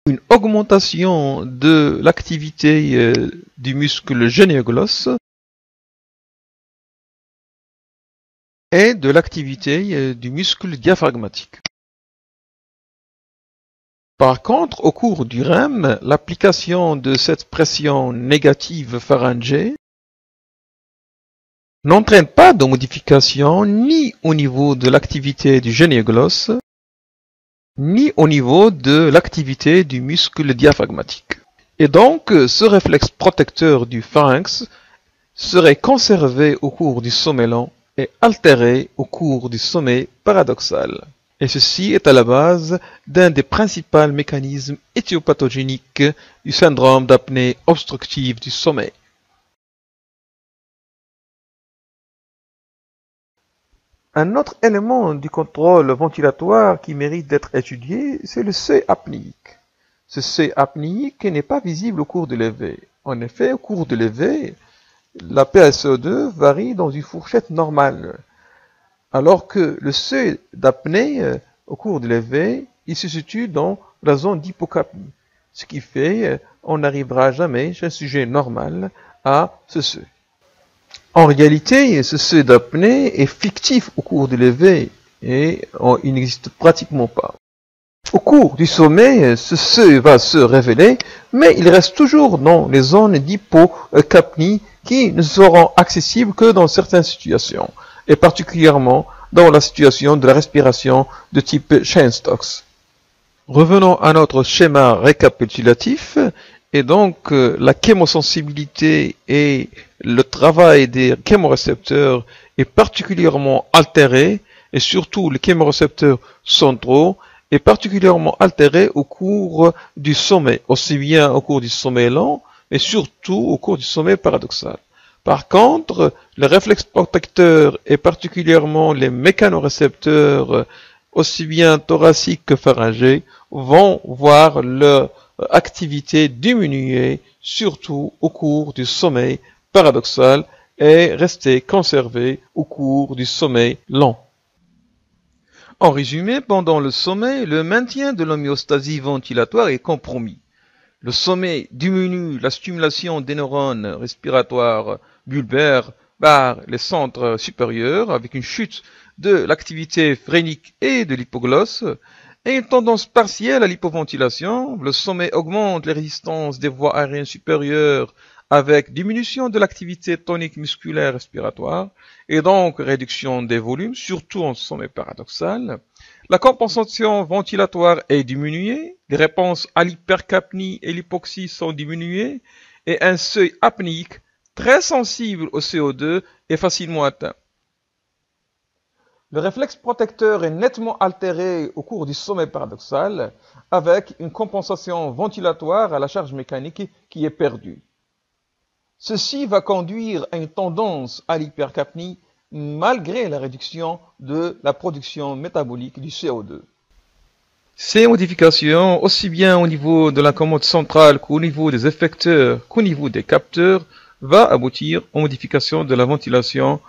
une augmentation de l'activité du muscle génioglosse et de l'activité du muscle diaphragmatique. Par contre, au cours du REM, l'application de cette pression négative pharyngée n'entraîne pas de modification ni au niveau de l'activité du génioglosse, ni au niveau de l'activité du muscle diaphragmatique. Et donc, ce réflexe protecteur du pharynx serait conservé au cours du sommeil lent et altéré au cours du sommeil paradoxal. Et ceci est à la base d'un des principaux mécanismes éthiopathogéniques du syndrome d'apnée obstructive du sommeil. Un autre élément du contrôle ventilatoire qui mérite d'être étudié, c'est le seuil apnéique. Ce seuil apnéique n'est pas visible au cours de l'éveil. En effet, au cours de l'éveil, la PaCO2 varie dans une fourchette normale, alors que le seuil d'apnée au cours de l'éveil, il se situe dans la zone d'hypocapnie, ce qui fait on n'arrivera jamais chez un sujet normal à ce seuil. En réalité, ce seuil d'apnée est fictif au cours de l'éveil et il n'existe pratiquement pas. Au cours du sommeil, ce seuil va se révéler, mais il reste toujours dans les zones d'hypocapnie qui ne seront accessibles que dans certaines situations, et particulièrement dans la situation de la respiration de type Cheyne-Stokes. Revenons à notre schéma récapitulatif, et donc la chémosensibilité et le travail des chémorécepteurs est particulièrement altéré, et surtout les chémorécepteurs centraux est particulièrement altéré au cours du sommeil, aussi bien au cours du sommeil lent, mais surtout au cours du sommeil paradoxal. Par contre, les réflexes protecteurs et particulièrement les mécanorécepteurs, aussi bien thoraciques que pharyngés, vont voir leur activité diminuer, surtout au cours du sommeil paradoxal, et rester conservés au cours du sommeil lent. En résumé, pendant le sommeil, le maintien de l'homéostasie ventilatoire est compromis. Le sommeil diminue la stimulation des neurones respiratoires bulbaires par les centres supérieurs avec une chute de l'activité phrénique et de l'hypoglosse et une tendance partielle à l'hypoventilation. Le sommeil augmente les résistances des voies aériennes supérieures avec diminution de l'activité tonique musculaire respiratoire et donc réduction des volumes, surtout en sommeil paradoxal. La compensation ventilatoire est diminuée, les réponses à l'hypercapnie et l'hypoxie sont diminuées et un seuil apnéique très sensible au CO2 est facilement atteint. Le réflexe protecteur est nettement altéré au cours du sommeil paradoxal avec une compensation ventilatoire à la charge mécanique qui est perdue. Ceci va conduire à une tendance à l'hypercapnie malgré la réduction de la production métabolique du CO2. Ces modifications, aussi bien au niveau de la commode centrale qu'au niveau des effecteurs qu'au niveau des capteurs, va aboutir aux modifications de la ventilation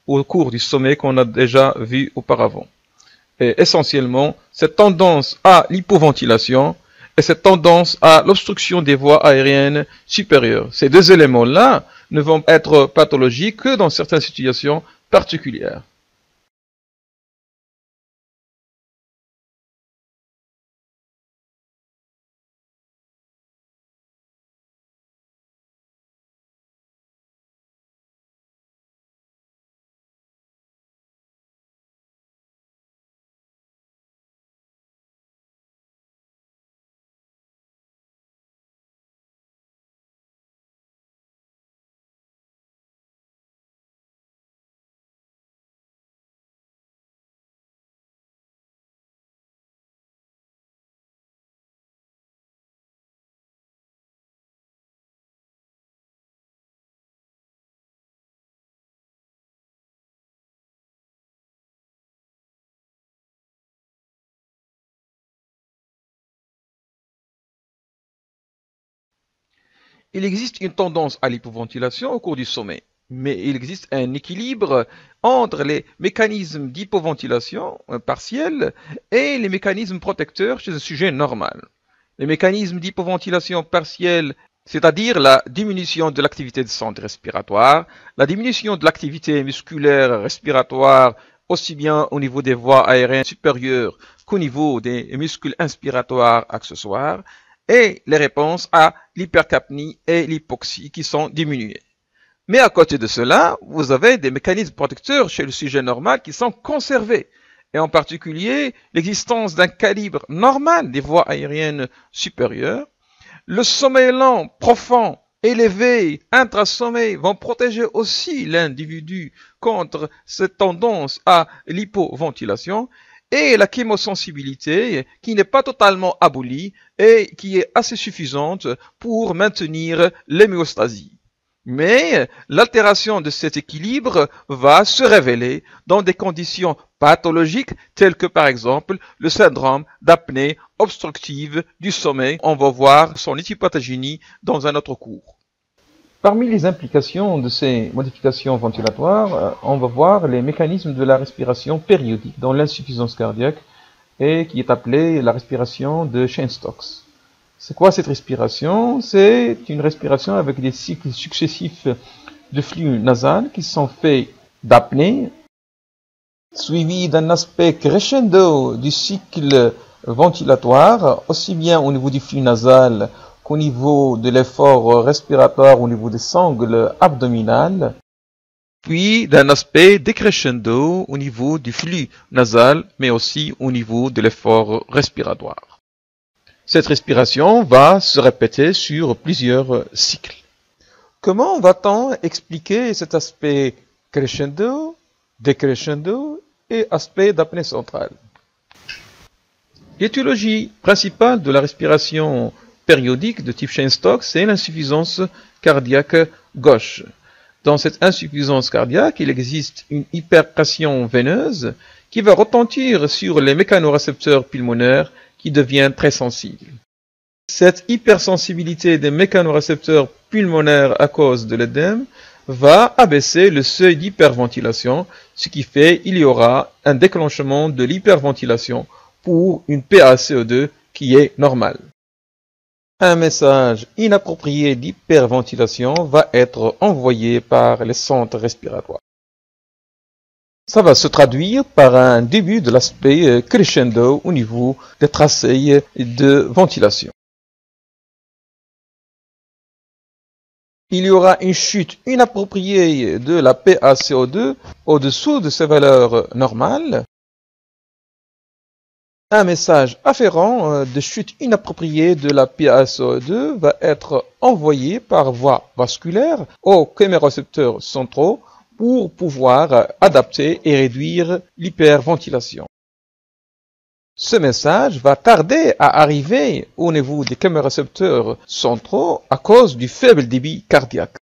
au cours du sommeil qu'on a déjà vu auparavant. Et essentiellement, cette tendance à l'hypoventilation et cette tendance à l'obstruction des voies aériennes supérieures. Ces deux éléments-là ne vont être pathologiques que dans certaines situations particulières. Il existe une tendance à l'hypoventilation au cours du sommeil, mais il existe un équilibre entre les mécanismes d'hypoventilation partielle et les mécanismes protecteurs chez un sujet normal. Les mécanismes d'hypoventilation partielle, c'est-à-dire la diminution de l'activité du centre respiratoire, la diminution de l'activité musculaire respiratoire, aussi bien au niveau des voies aériennes supérieures qu'au niveau des muscles inspiratoires accessoires, et les réponses à l'hypercapnie et l'hypoxie qui sont diminuées. Mais à côté de cela, vous avez des mécanismes protecteurs chez le sujet normal qui sont conservés, et en particulier l'existence d'un calibre normal des voies aériennes supérieures. Le sommeil lent, profond, élevé, intrasommeil vont protéger aussi l'individu contre cette tendance à l'hypoventilation, et la chémosensibilité qui n'est pas totalement abolie et qui est assez suffisante pour maintenir l'héméostasie. Mais l'altération de cet équilibre va se révéler dans des conditions pathologiques telles que par exemple le syndrome d'apnée obstructive du sommeil. On va voir son éthypathogénie dans un autre cours. Parmi les implications de ces modifications ventilatoires, on va voir les mécanismes de la respiration périodique dans l'insuffisance cardiaque et qui est appelée la respiration de Cheyne-Stokes. C'est quoi cette respiration? C'est une respiration avec des cycles successifs de flux nasal qui sont faits d'apnée, suivi d'un aspect crescendo du cycle ventilatoire, aussi bien au niveau du flux nasal qu'au niveau de l'effort respiratoire, au niveau des sangles abdominales, puis d'un aspect décrescendo au niveau du flux nasal, mais aussi au niveau de l'effort respiratoire. Cette respiration va se répéter sur plusieurs cycles. Comment va-t-on expliquer cet aspect crescendo, décrescendo et aspect d'apnée centrale? L'étiologie principale de la respiration périodique de type Cheyne-Stokes, c'est l'insuffisance cardiaque gauche. Dans cette insuffisance cardiaque, il existe une hyperpression veineuse qui va retentir sur les mécanorécepteurs pulmonaires qui devient très sensible. Cette hypersensibilité des mécanorécepteurs pulmonaires à cause de l'œdème va abaisser le seuil d'hyperventilation, ce qui fait qu'il y aura un déclenchement de l'hyperventilation pour une PaCO2 qui est normale. Un message inapproprié d'hyperventilation va être envoyé par les centres respiratoires. Ça va se traduire par un début de l'aspect crescendo au niveau des tracés de ventilation. Il y aura une chute inappropriée de la PaCO2 au-dessous de ses valeurs normales. Un message afférent de chute inappropriée de la PaCO2 va être envoyé par voie vasculaire aux chémorécepteurs centraux pour pouvoir adapter et réduire l'hyperventilation. Ce message va tarder à arriver au niveau des chémorécepteurs centraux à cause du faible débit cardiaque.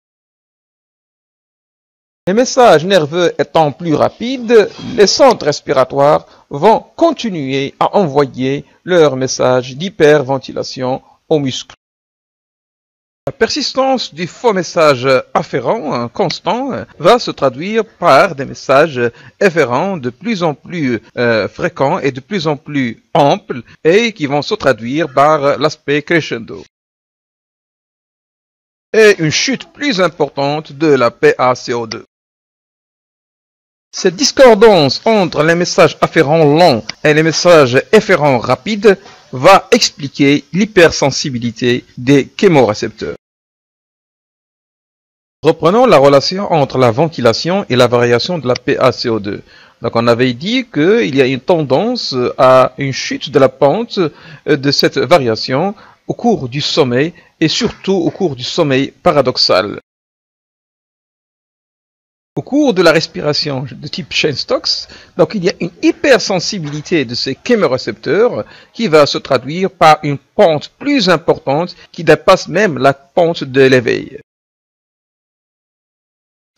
Les messages nerveux étant plus rapides, les centres respiratoires vont continuer à envoyer leur message d'hyperventilation aux muscles. La persistance du faux message afférent constant va se traduire par des messages efférents de plus en plus fréquents et de plus en plus amples et qui vont se traduire par l'aspect crescendo. Et une chute plus importante de la PaCO2. Cette discordance entre les messages afférents longs et les messages efférents rapides va expliquer l'hypersensibilité des chémorécepteurs. Reprenons la relation entre la ventilation et la variation de la PaCO2. Donc on avait dit qu'il y a une tendance à une chute de la pente de cette variation au cours du sommeil et surtout au cours du sommeil paradoxal. Au cours de la respiration de type Cheyne-Stokes, donc il y a une hypersensibilité de ces chémorécepteurs qui va se traduire par une pente plus importante qui dépasse même la pente de l'éveil.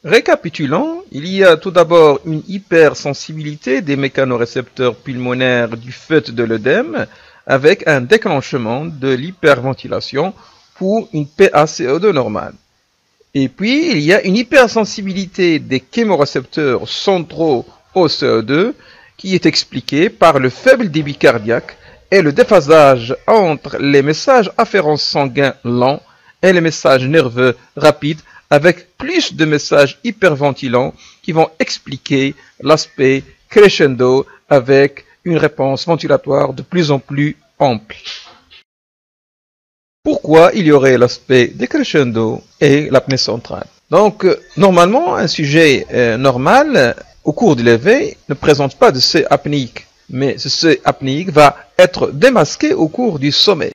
Récapitulons, il y a tout d'abord une hypersensibilité des mécanorécepteurs pulmonaires du fait de l'œdème avec un déclenchement de l'hyperventilation pour une PaCO2 normale. Et puis, il y a une hypersensibilité des chémorécepteurs centraux au CO2 qui est expliquée par le faible débit cardiaque et le déphasage entre les messages afférents sanguins lents et les messages nerveux rapides avec plus de messages hyperventilants qui vont expliquer l'aspect crescendo avec une réponse ventilatoire de plus en plus ample. Pourquoi il y aurait l'aspect décrescendo et l'apnée centrale? Donc, normalement, un sujet normal, au cours de l'éveil, ne présente pas de seuil apnéique, mais ce seuil apnéique va être démasqué au cours du sommeil.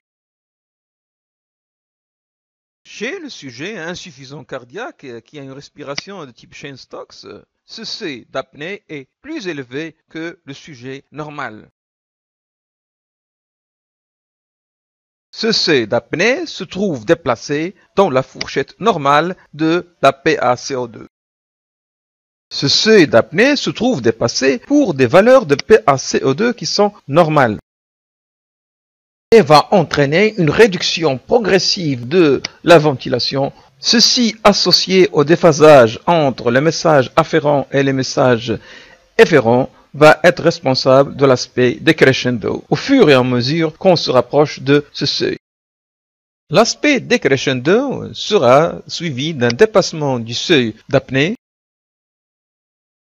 Chez le sujet insuffisant cardiaque qui a une respiration de type Cheyne-Stokes, ce seuil d'apnée est plus élevé que le sujet normal. Ce seuil d'apnée se trouve déplacé dans la fourchette normale de la PaCO2. Ce seuil d'apnée se trouve dépassé pour des valeurs de PaCO2 qui sont normales et va entraîner une réduction progressive de la ventilation. Ceci associé au déphasage entre les messages afférents et les messages efférents va être responsable de l'aspect décrescendo au fur et à mesure qu'on se rapproche de ce seuil. L'aspect décrescendo sera suivi d'un dépassement du seuil d'apnée.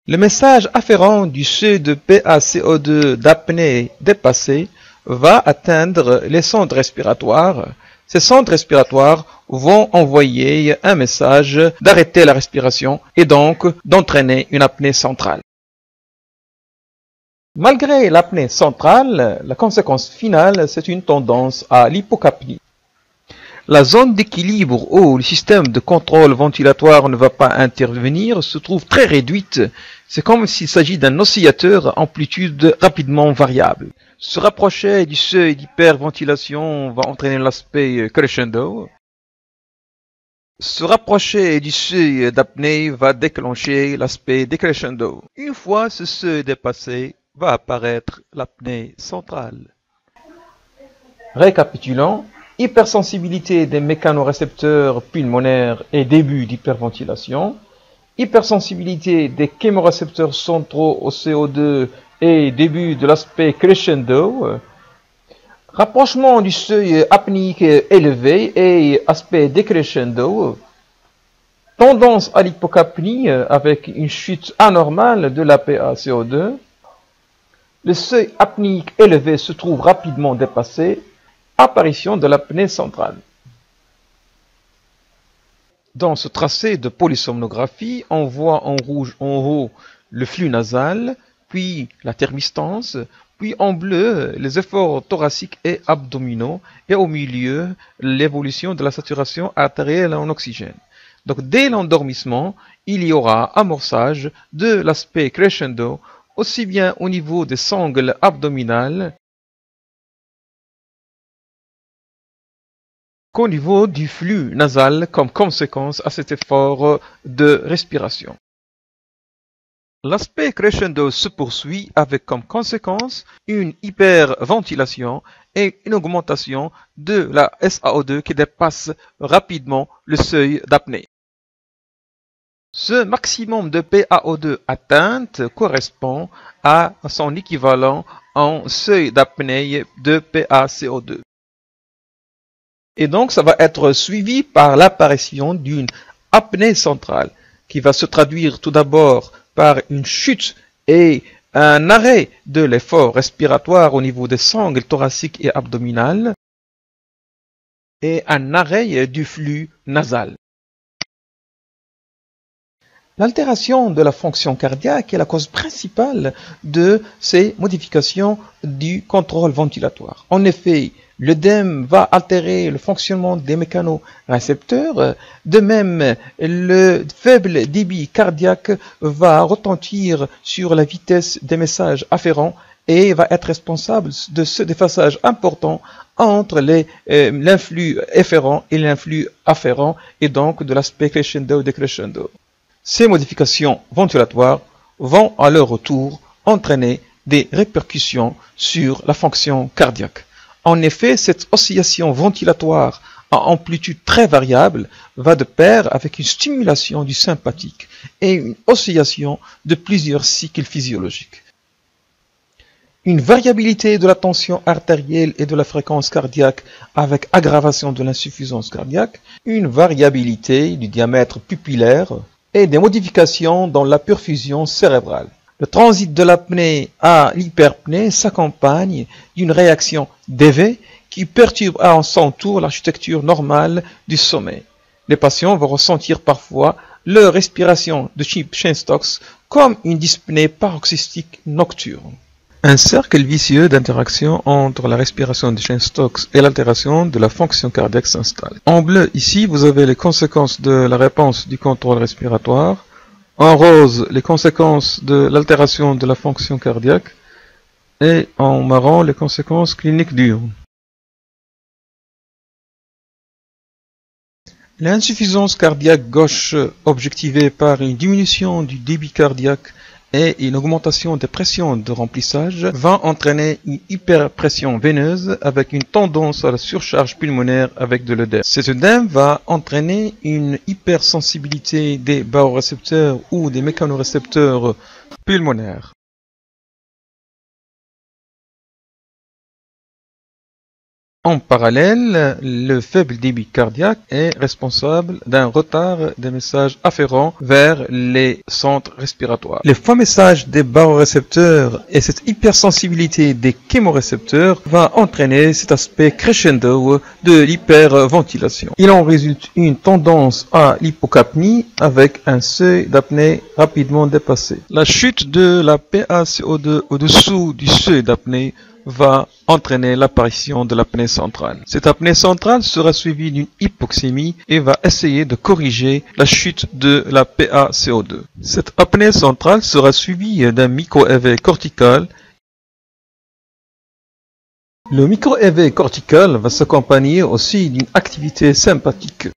Le message afférent du seuil de PaCO2 d'apnée dépassé va atteindre les centres respiratoires. Ces centres respiratoires vont envoyer un message d'arrêter la respiration et donc d'entraîner une apnée centrale. Malgré l'apnée centrale, la conséquence finale, c'est une tendance à l'hypocapnie. La zone d'équilibre où le système de contrôle ventilatoire ne va pas intervenir se trouve très réduite. C'est comme s'il s'agit d'un oscillateur à amplitude rapidement variable. Se rapprocher du seuil d'hyperventilation va entraîner l'aspect crescendo. Se rapprocher du seuil d'apnée va déclencher l'aspect décrescendo. Une fois ce seuil dépassé, va apparaître l'apnée centrale. Récapitulons. Hypersensibilité des mécanorécepteurs pulmonaires et début d'hyperventilation. Hypersensibilité des chémorécepteurs centraux au CO2 et début de l'aspect crescendo. Rapprochement du seuil apnéique élevé et aspect décrescendo. Tendance à l'hypocapnie avec une chute anormale de la PaCO2. Le seuil apnéique élevé se trouve rapidement dépassé. Apparition de l'apnée centrale. Dans ce tracé de polysomnographie, on voit en rouge en haut le flux nasal, puis la thermistance, puis en bleu les efforts thoraciques et abdominaux, et au milieu l'évolution de la saturation artérielle en oxygène. Donc dès l'endormissement, il y aura amorçage de l'aspect crescendo, aussi bien au niveau des sangles abdominales qu'au niveau du flux nasal comme conséquence à cet effort de respiration. L'aspect crescendo se poursuit avec comme conséquence une hyperventilation et une augmentation de la SaO2 qui dépasse rapidement le seuil d'apnée. Ce maximum de PaO2 atteinte correspond à son équivalent en seuil d'apnée de PaCO2. Et donc, ça va être suivi par l'apparition d'une apnée centrale qui va se traduire tout d'abord par une chute et un arrêt de l'effort respiratoire au niveau des sangles thoraciques et abdominales et un arrêt du flux nasal. L'altération de la fonction cardiaque est la cause principale de ces modifications du contrôle ventilatoire. En effet, l'œdème va altérer le fonctionnement des mécanorécepteurs. De même, le faible débit cardiaque va retentir sur la vitesse des messages afférents et va être responsable de ce déphasage important entre l'influx efférent et l'influx afférent et donc de l'aspect crescendo-décrescendo. Ces modifications ventilatoires vont à leur retour entraîner des répercussions sur la fonction cardiaque. En effet, cette oscillation ventilatoire à amplitude très variable va de pair avec une stimulation du sympathique et une oscillation de plusieurs cycles physiologiques. Une variabilité de la tension artérielle et de la fréquence cardiaque avec aggravation de l'insuffisance cardiaque, une variabilité du diamètre pupillaire et des modifications dans la perfusion cérébrale. Le transit de l'apnée à l'hyperpnée s'accompagne d'une réaction d'EV qui perturbe à son tour l'architecture normale du sommeil. Les patients vont ressentir parfois leur respiration de type Cheyne-Stokes comme une dyspnée paroxystique nocturne. Un cercle vicieux d'interaction entre la respiration de Cheyne-Stokes et l'altération de la fonction cardiaque s'installe. En bleu, ici, vous avez les conséquences de la réponse du contrôle respiratoire. En rose, les conséquences de l'altération de la fonction cardiaque. Et en marron, les conséquences cliniques diurnes. L'insuffisance cardiaque gauche objectivée par une diminution du débit cardiaque et une augmentation des pressions de remplissage va entraîner une hyperpression veineuse avec une tendance à la surcharge pulmonaire avec de l'œdème. Cet œdème va entraîner une hypersensibilité des barorécepteurs ou des mécanorécepteurs pulmonaires. En parallèle, le faible débit cardiaque est responsable d'un retard des messages afférents vers les centres respiratoires. Les faux messages des barorécepteurs et cette hypersensibilité des chémorécepteurs va entraîner cet aspect crescendo de l'hyperventilation. Il en résulte une tendance à l'hypocapnie avec un seuil d'apnée rapidement dépassé. La chute de la PaCO2 au-dessous du seuil d'apnée va entraîner l'apparition de l'apnée centrale. Cette apnée centrale sera suivie d'une hypoxémie et va essayer de corriger la chute de la PaCO2. Cette apnée centrale sera suivie d'un micro-éveil cortical. Le micro-éveil cortical va s'accompagner aussi d'une activité sympathique.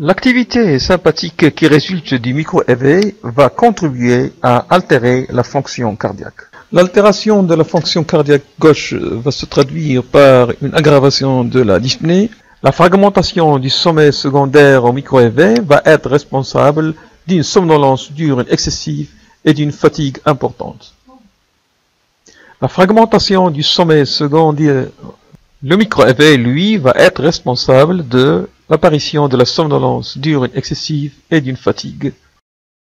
L'activité sympathique qui résulte du micro-éveil va contribuer à altérer la fonction cardiaque. L'altération de la fonction cardiaque gauche va se traduire par une aggravation de la dyspnée. La fragmentation du sommeil secondaire au micro-éveil va être responsable d'une somnolence diurne excessive et d'une fatigue importante. La fragmentation du sommeil secondaire, le micro-éveil, lui, va être responsable de l'apparition de la somnolence diurne excessive et d'une fatigue